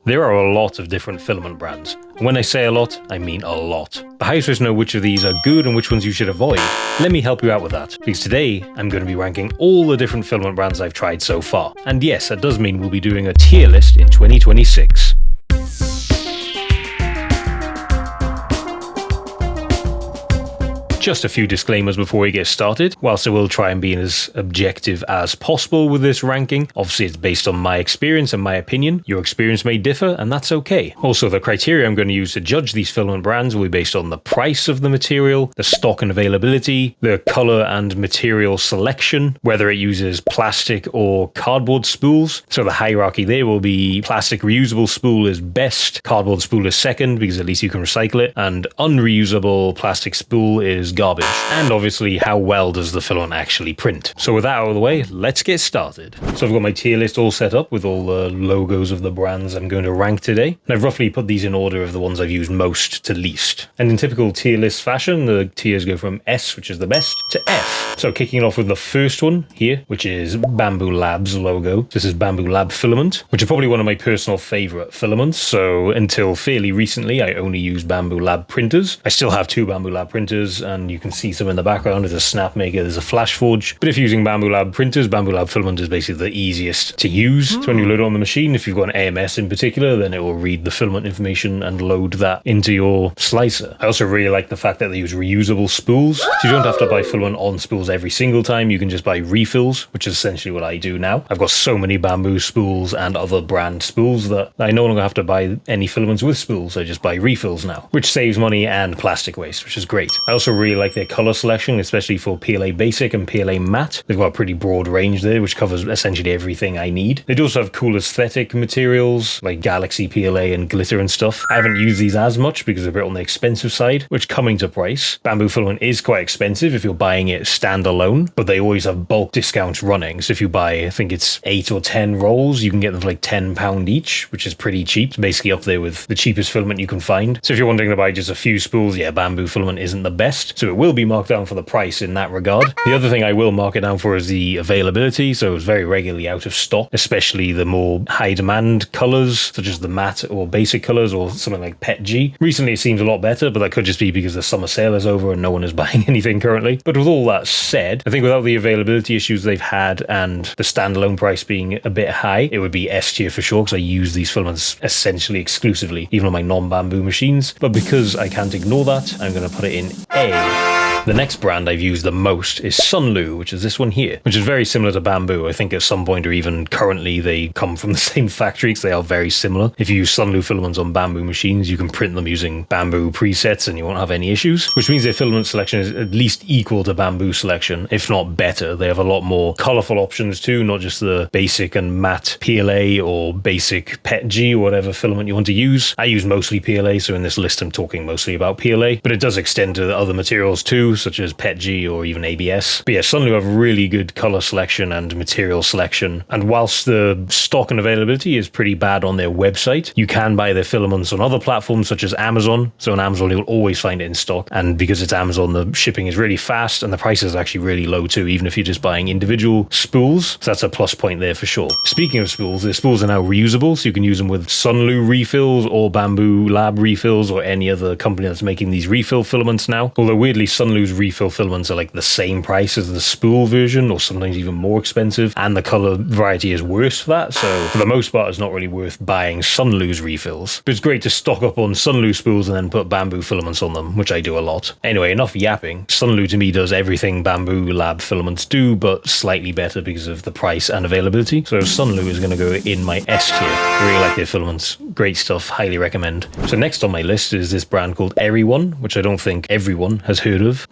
There are a lot of different filament brands. And when I say a lot, I mean a lot. But how are you supposed to know which of these are good and which ones you should avoid? Let me help you out with that, because today I'm going to be ranking all the different filament brands I've tried so far. And yes, that does mean we'll be doing a tier list in 2026. Just a few disclaimers before we get started. Whilst I will try and be as objective as possible with this ranking, obviously it's based on my experience and my opinion. Your experience may differ, and that's okay. Also, the criteria I'm going to use to judge these filament brands will be based on the price of the material, the stock and availability, the color and material selection, whether it uses plastic or cardboard spools. So the hierarchy there will be plastic reusable spool is best, cardboard spool is second because at least you can recycle it, and unreusable plastic spool is garbage. And obviously, how well does the filament actually print? So with that out of the way, let's get started. So I've got my tier list all set up with all the logos of the brands I'm going to rank today. And I've roughly put these in order of the ones I've used most to least. And in typical tier list fashion, the tiers go from S, which is the best, to F. So kicking it off with the first one here, which is Bambu Lab's logo. This is Bambu Lab Filament, which is probably one of my personal favorite filaments. So until fairly recently, I only used Bambu Lab printers. I still have two Bambu Lab printers, and you can see some in the background. There's a Snapmaker, there's a Flashforge. But if you're using Bambu Lab printers, Bambu Lab Filament is basically the easiest to use. So when you load it on the machine, if you've got an AMS in particular, then it will read the filament information and load that into your slicer. I also really like the fact that they use reusable spools. So you don't have to buy filament on spools every single time. You can just buy refills, which is essentially what I do now. I've got so many Bambu spools and other brand spools that I no longer have to buy any filaments with spools. I just buy refills now, which saves money and plastic waste, which is great. I also really like their color selection, especially for PLA Basic and PLA Matte. They've got a pretty broad range there, which covers essentially everything I need. They do also have cool aesthetic materials like Galaxy PLA and glitter and stuff. I haven't used these as much because they're a bit on the expensive side, which coming to price, Bambu filament is quite expensive if you're buying it standalone, but they always have bulk discounts running. So if you buy, I think it's 8 or 10 rolls, you can get them for like £10 each, which is pretty cheap. It's basically up there with the cheapest filament you can find. So if you're wanting to buy just a few spools, yeah, Bambu filament isn't the best. So it will be marked down for the price in that regard. The other thing I will mark it down for is the availability. So it's very regularly out of stock, especially the more high demand colors, such as the matte or basic colors or something like Pet G. Recently it seems a lot better, but that could just be because the summer sale is over and no one is buying anything currently. But with all that said, I think without the availability issues they've had and the standalone price being a bit high, it would be S tier for sure, because I use these filaments essentially exclusively, even on my non-Bambu machines. But because I can't ignore that, I'm going to put it in A. The next brand I've used the most is Sunlu, which is this one here, which is very similar to Bambu. I think at some point or even currently they come from the same factory because they are very similar. If you use Sunlu filaments on Bambu machines, you can print them using Bambu presets and you won't have any issues, which means their filament selection is at least equal to Bambu selection, if not better. They have a lot more colorful options too, not just the basic and matte PLA or basic Pet G or whatever filament you want to use. I use mostly PLA, so in this list I'm talking mostly about PLA, but it does extend to other materials too, such as Pet G or even ABS. But yeah, Sunlu have really good color selection and material selection. And whilst the stock and availability is pretty bad on their website, you can buy their filaments on other platforms such as Amazon. So on Amazon, you'll always find it in stock. And because it's Amazon, the shipping is really fast and the price is actually really low too, even if you're just buying individual spools. So that's a plus point there for sure. Speaking of spools, their spools are now reusable, so you can use them with Sunlu refills or Bambu Lab refills or any other company that's making these refill filaments now. Although weirdly, Sunlu's refill filaments are like the same price as the spool version or sometimes even more expensive, and the color variety is worse for that. So for the most part, it's not really worth buying Sunlu's refills. But it's great to stock up on Sunlu spools and then put Bambu filaments on them, which I do a lot. Anyway, enough yapping. Sunlu to me does everything Bambu Lab filaments do, but slightly better because of the price and availability. So Sunlu is going to go in my S tier. I really like their filaments. Great stuff. Highly recommend. So next on my list is this brand called ESun, which I don't think everyone has heard of.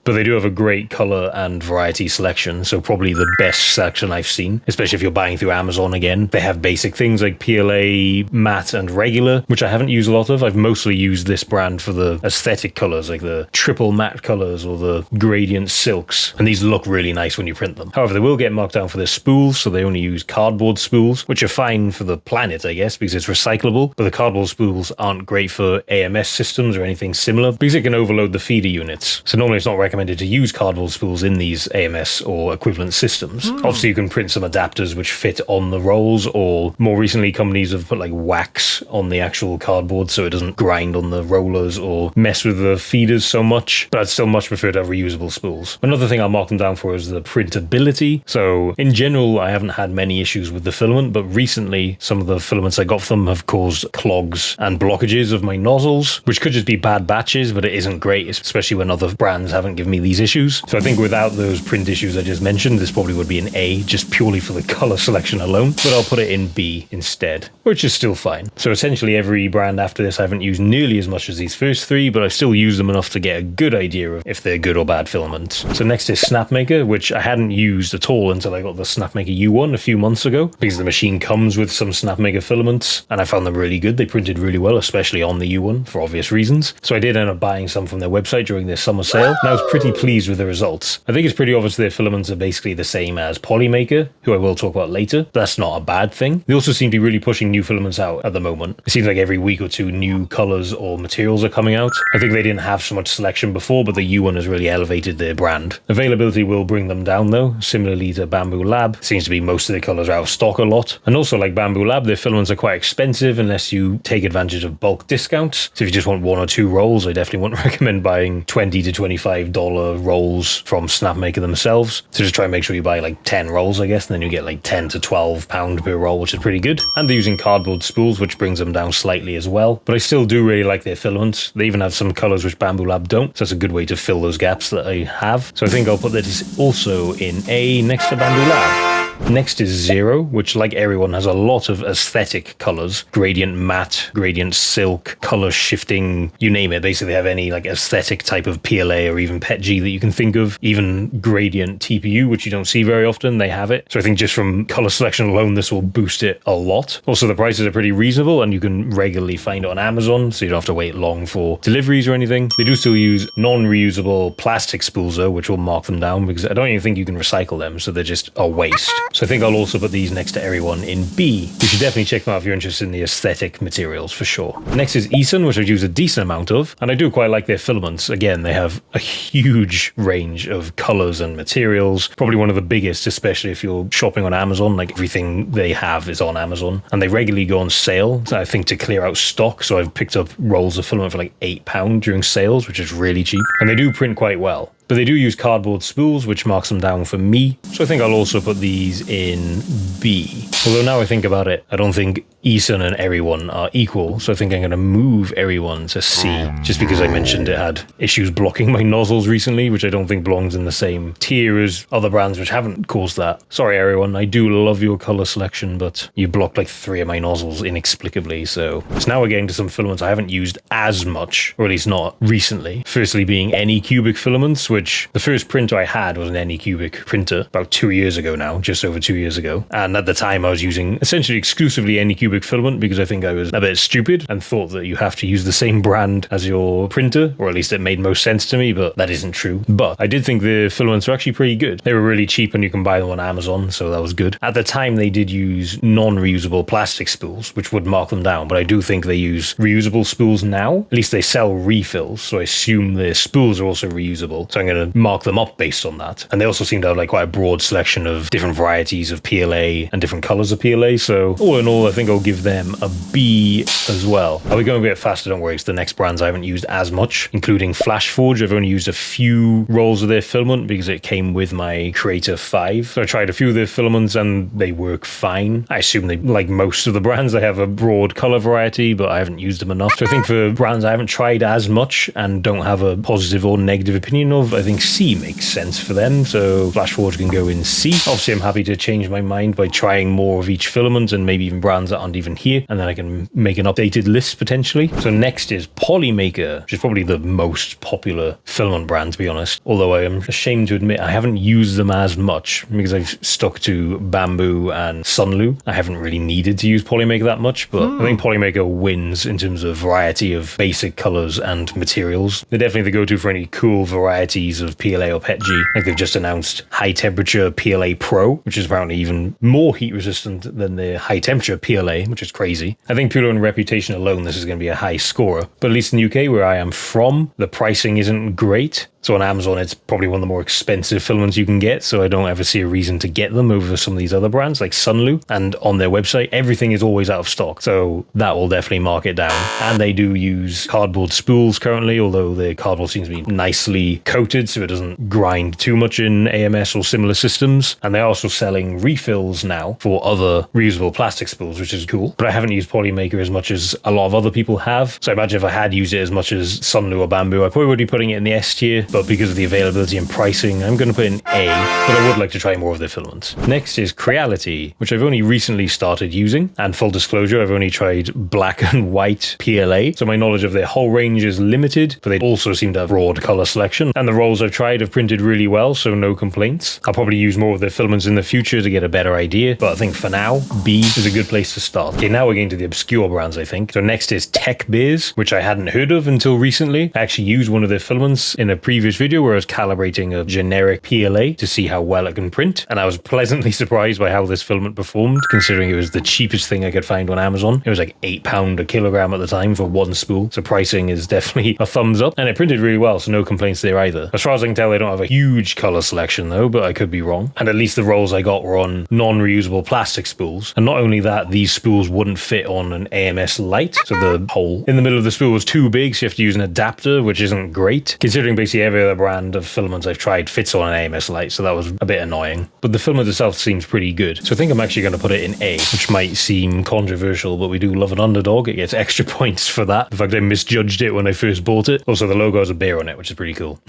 But they do have a great color and variety selection, so probably the best selection I've seen, especially if you're buying through Amazon again. They have basic things like PLA, matte, and regular, which I haven't used a lot of. I've mostly used this brand for the aesthetic colors, like the triple matte colors or the gradient silks, and these look really nice when you print them. However, they will get marked down for their spools, so they only use cardboard spools, which are fine for the planet, I guess, because it's recyclable, but the cardboard spools aren't great for AMS systems or anything similar, because it can overload the feeder units. So normally it's not recommended recommended to use cardboard spools in these AMS or equivalent systems. Obviously, you can print some adapters which fit on the rolls, or more recently, companies have put like wax on the actual cardboard so it doesn't grind on the rollers or mess with the feeders so much. But I'd still much prefer to have reusable spools. Another thing I'll mark them down for is the printability. So in general, I haven't had many issues with the filament, but recently some of the filaments I got from them have caused clogs and blockages of my nozzles, which could just be bad batches, but it isn't great, especially when other brands haven't given me these issues. So I think without those print issues I just mentioned, this probably would be an A, just purely for the color selection alone, but I'll put it in B instead, which is still fine. So essentially every brand after this I haven't used nearly as much as these first three, but I've still used them enough to get a good idea of if they're good or bad filaments. So next is Snapmaker, which I hadn't used at all until I got the Snapmaker U1 a few months ago, because the machine comes with some Snapmaker filaments, and I found them really good. They printed really well, especially on the U1 for obvious reasons. So I did end up buying some from their website during their summer sale, and I was pretty pleased with the results. I think it's pretty obvious their filaments are basically the same as PolyMaker, who I will talk about later. That's not a bad thing. They also seem to be really pushing new filaments out at the moment. It seems like every week or two new colors or materials are coming out. I think they didn't have so much selection before, but the U1 has really elevated their brand. Availability will bring them down though, similarly to Bambu Lab. It seems to be most of their colors are out of stock a lot. And also like Bambu Lab, their filaments are quite expensive unless you take advantage of bulk discounts. So if you just want one or two rolls, I definitely wouldn't recommend buying $20 to $25 rolls from Snapmaker themselves. So just try and make sure you buy like 10 rolls, I guess, and then you get like 10 to 12 pound per roll, which is pretty good. And they're using cardboard spools, which brings them down slightly as well. But I still do really like their filaments. They even have some colors which Bambu Lab don't. So that's a good way to fill those gaps that I have. So I think I'll put this also in A next to Bambu Lab. Next is Ziro, which like everyone has a lot of aesthetic colors, gradient matte, gradient silk, color shifting, you name it. Basically they have any like aesthetic type of PLA or even PETG that you can think of, even gradient TPU, which you don't see very often, they have it. So I think just from color selection alone, this will boost it a lot. Also the prices are pretty reasonable and you can regularly find it on Amazon, so you don't have to wait long for deliveries or anything. They do still use non-reusable plastic spools though, which will mark them down because I don't even think you can recycle them, so they're just a waste. So I think I'll also put these next to everyone in B. You should definitely check them out if you're interested in the aesthetic materials for sure. Next is ESun, which I've used a decent amount of, and I do quite like their filaments. Again, they have a huge range of colors and materials, probably one of the biggest, especially if you're shopping on Amazon. Like everything they have is on Amazon, and they regularly go on sale, I think, to clear out stock. So I've picked up rolls of filament for like £8 during sales, which is really cheap, and they do print quite well. But they do use cardboard spools, which marks them down for me. So I think I'll also put these in B. Although now I think about it, I don't think ESun and Everyone are equal. So I think I'm going to move Everyone to C, just because I mentioned it had issues blocking my nozzles recently, which I don't think belongs in the same tier as other brands which haven't caused that. Sorry, Everyone, I do love your color selection, but you blocked like 3 of my nozzles inexplicably. So now we're getting to some filaments I haven't used as much, or at least not recently. Firstly being Anycubic filaments, which the first printer I had was an Anycubic printer about 2 years ago now, just over 2 years ago. And at the time I was using essentially exclusively Anycubic filament because I think I was a bit stupid and thought that you have to use the same brand as your printer, or at least it made most sense to me, but that isn't true. But I did think the filaments are actually pretty good. They were really cheap and you can buy them on Amazon, so that was good. At the time they did use non-reusable plastic spools, which would mark them down, but I do think they use reusable spools now. At least they sell refills, so I assume the spools are also reusable. So I'm going to mark them up based on that. And they also seem to have like quite a broad selection of different varieties of PLA and different colors of PLA. So all in all, I think I'll give them a B as well. I'll be going a bit faster, don't worry. It's the next brands I haven't used as much, including Flashforge. I've only used a few rolls of their filament because it came with my Creator 5. So I tried a few of their filaments and they work fine. I assume they, like most of the brands, they have a broad color variety, but I haven't used them enough. So I think for brands I haven't tried as much and don't have a positive or negative opinion of, I think C makes sense for them, so Flashforge can go in C. Obviously, I'm happy to change my mind by trying more of each filament and maybe even brands that aren't even here, and then I can make an updated list potentially. So next is PolyMaker, which is probably the most popular filament brand, to be honest. Although I am ashamed to admit I haven't used them as much because I've stuck to Bambu and Sunlu. I haven't really needed to use PolyMaker that much, but I think PolyMaker wins in terms of variety of basic colors and materials. They're definitely the go-to for any cool varieties of PLA or PETG. Like they've just announced high temperature PLA Pro, which is apparently even more heat resistant than the high temperature PLA, which is crazy. I think purely on reputation alone, this is going to be a high scorer. But at least in the UK, where I am from, the pricing isn't great. So on Amazon, it's probably one of the more expensive filaments you can get, so I don't ever see a reason to get them over some of these other brands like Sunlu. And on their website, everything is always out of stock, so that will definitely mark it down. And they do use cardboard spools currently, although the cardboard seems to be nicely coated so it doesn't grind too much in AMS or similar systems. And they're also selling refills now for other reusable plastic spools, which is cool. But I haven't used PolyMaker as much as a lot of other people have, so I imagine if I had used it as much as Sunlu or Bambu, I probably would be putting it in the S tier, but because of the availability and pricing, I'm going to put it in A, but I would like to try more of their filaments. Next is Creality, which I've only recently started using, and full disclosure, I've only tried black and white PLA, so my knowledge of their whole range is limited, but they also seem to have broad color selection, and the rolls I've tried have printed really well, so no complaints. I'll probably use more of their filaments in the future to get a better idea, but I think for now, B is a good place to start. Okay, now we're getting to the obscure brands, I think. So next is Techbears, which I hadn't heard of until recently. I actually used one of their filaments in a previous video where I was calibrating a generic PLA to see how well it can print, and I was pleasantly surprised by how this filament performed, considering it was the cheapest thing I could find on Amazon. It was like £8 a kilogram at the time for one spool, so pricing is definitely a thumbs up, and it printed really well, so no complaints there either. As far as I can tell, they don't have a huge color selection though, but I could be wrong. And at least the rolls I got were on non-reusable plastic spools, and not only that, these spools wouldn't fit on an AMS light, so the hole in the middle of the spool was too big, so you have to use an adapter, which isn't great, considering basically every other brand of filaments I've tried fits on an AMS light, so that was a bit annoying. But the filament itself seems pretty good, so I think I'm actually going to put it in A, which might seem controversial, but we do love an underdog. It gets extra points for that. In fact, I misjudged it when I first bought it. Also, the logo has a bear on it, which is pretty cool.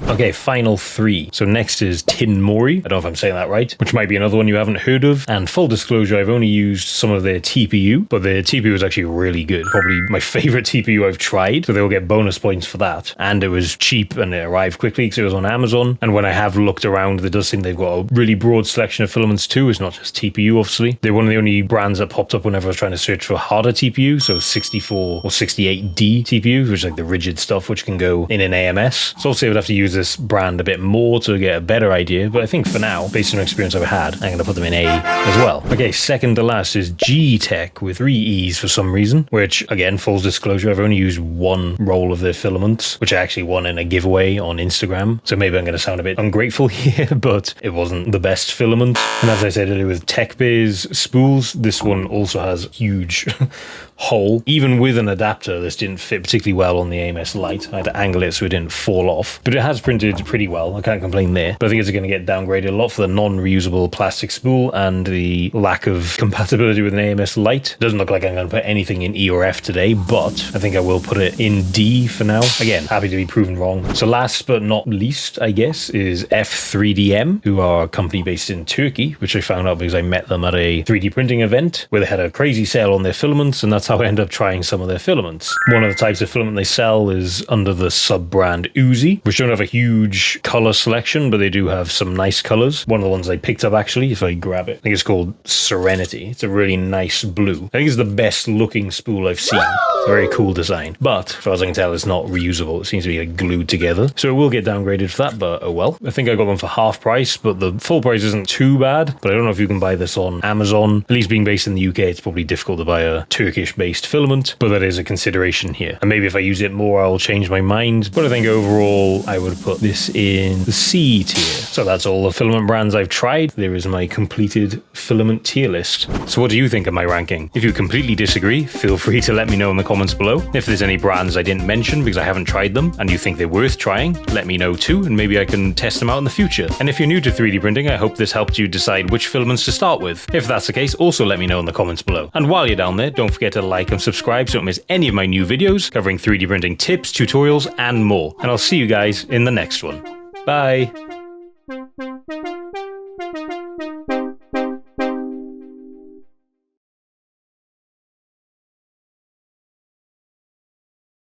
Okay, final three. So next is Tinmorry. I don't know if I'm saying that right, which might be another one you haven't heard of. And full disclosure, I've only used some of their TPU, but their TPU was actually really good. Probably my favorite TPU I've tried, so they'll get bonus points for that. And it was cheap and it arrived quickly because it was on Amazon. And when I have looked around, it does seem they've got a really broad selection of filaments too. It's not just TPU, obviously. They're one of the only brands that popped up whenever I was trying to search for harder TPU, so 64 or 68D TPU, which is like the rigid stuff which can go in an AMS. So obviously I would have to use this brand a bit more to get a better idea, but I think for now, based on the experience I've had, I'm going to put them in A as well. Okay, second to last is Geeetech with 3 E's for some reason, which again, full disclosure, I've only used one roll of their filaments, which I actually won in a giveaway on Instagram. So maybe I'm going to sound a bit ungrateful here, but it wasn't the best filament. And as I said earlier with Techbears spools, this one also has huge hole. Even with an adapter, this didn't fit particularly well on the AMS light. I had to angle it so it didn't fall off, but it has printed pretty well. I can't complain there, but I think it's going to get downgraded a lot for the non-reusable plastic spool and the lack of compatibility with an AMS light. It doesn't look like I'm going to put anything in E or F today, but I think I will put it in D for now. Again, happy to be proven wrong. So last but not least, I guess, is F3DM, who are a company based in Turkey, which I found out because I met them at a 3D printing event where they had a crazy sale on their filaments, and that's how I ended up trying some of their filaments. One of the types of filament they sell is under the sub-brand Uzi, which don't have a huge color selection, but they do have some nice colors. One of the ones I picked up, actually, if I grab it, I think it's called Serenity. It's a really nice blue. I think it's the best looking spool I've seen. It's a very cool design, but as far as I can tell, it's not reusable. It seems to be like glued together, so it will get downgraded for that, but oh well. I think I got them for half price, but the full price isn't too bad, but I don't know if you can buy this on Amazon. At least being based in the UK, it's probably difficult to buy a Turkish-based filament, but that is a consideration here. And maybe if I use it more, I'll change my mind, but I think overall, I would put this in the C tier. So that's all the filament brands I've tried. There is my completed filament tier list. So what do you think of my ranking? If you completely disagree, feel free to let me know in the comments below. If there's any brands I didn't mention because I haven't tried them and you think they're worth trying, let me know too, and maybe I can test them out in the future. And if you're new to 3D printing, I hope this helped you decide which filaments to start with. If that's the case, also let me know in the comments below. And while you're down there, don't forget to like and subscribe so you don't miss any of my new videos covering 3D printing tips, tutorials, and more. And I'll see you guys in the next one. Bye!